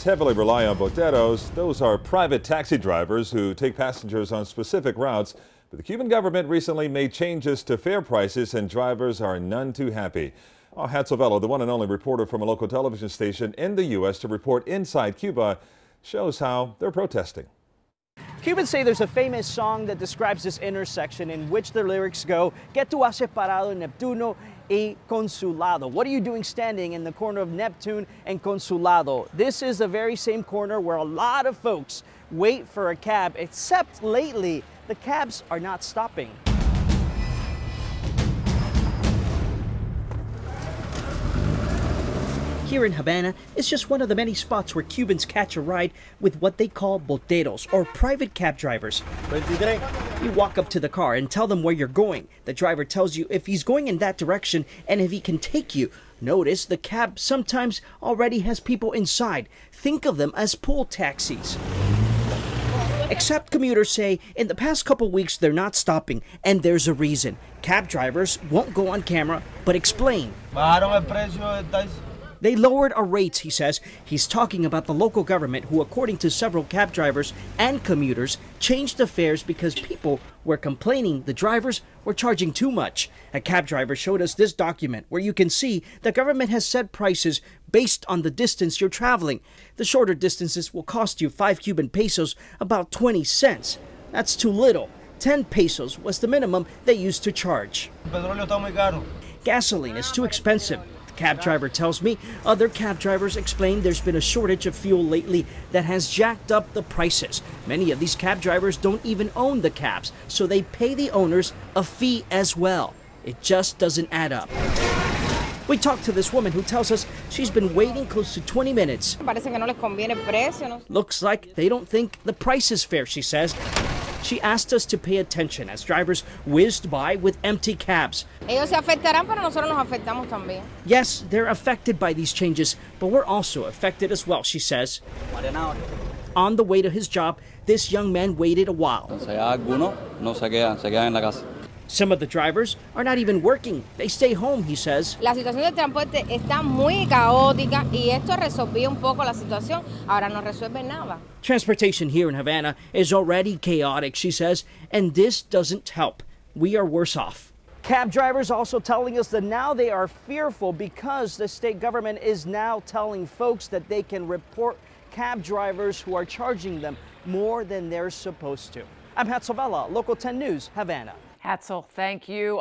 Heavily rely on boteros. Those are private taxi drivers who take passengers on specific routes. But the Cuban government recently made changes to fare prices, and drivers are none too happy. Hatzelvello, the one and only reporter from a local television station in the U.S. to report inside Cuba, shows how they're protesting. Cubans say there's a famous song that describes this intersection in which the lyrics go, "¿Qué tú haces parado en Neptuno y Consulado?" What are you doing standing in the corner of Neptune and Consulado? This is the very same corner where a lot of folks wait for a cab, except lately the cabs are not stopping. Here in Havana is just one of the many spots where Cubans catch a ride with what they call boteros, or private cab drivers. You walk up to the car and tell them where you're going. The driver tells you if he's going in that direction and if he can take you. Notice the cab sometimes already has people inside. Think of them as pool taxis. Except commuters say in the past couple weeks they're not stopping, and there's a reason. Cab drivers won't go on camera, but explain. They lowered our rates, he says. He's talking about the local government who, according to several cab drivers and commuters, changed the fares because people were complaining the drivers were charging too much. A cab driver showed us this document where you can see the government has set prices based on the distance you're traveling. The shorter distances will cost you 5 Cuban pesos, about 20 cents. That's too little. 10 pesos was the minimum they used to charge. Gasoline is too expensive. Cab driver tells me. Other cab drivers explain there's been a shortage of fuel lately that has jacked up the prices. Many of these cab drivers don't even own the cabs, so they pay the owners a fee as well. It just doesn't add up. We talked to this woman who tells us she's been waiting close to 20 minutes. Looks like they don't think the price is fair, she says. She asked us to pay attention as drivers whizzed by with empty cabs. Yes, they're affected by these changes, but we're also affected as well, she says. On the way to his job, this young man waited a while. Some of the drivers are not even working. They stay home, he says. La situación del transporte está muy caótica y esto resolvió un poco la situación. Ahora no resuelve nada. Transportation here in Havana is already chaotic, she says, and this doesn't help. We are worse off. Cab drivers also telling us that now they are fearful because the state government is now telling folks that they can report cab drivers who are charging them more than they're supposed to. I'm Hatzelvello, Local 10 News, Havana. Hatzel, thank you.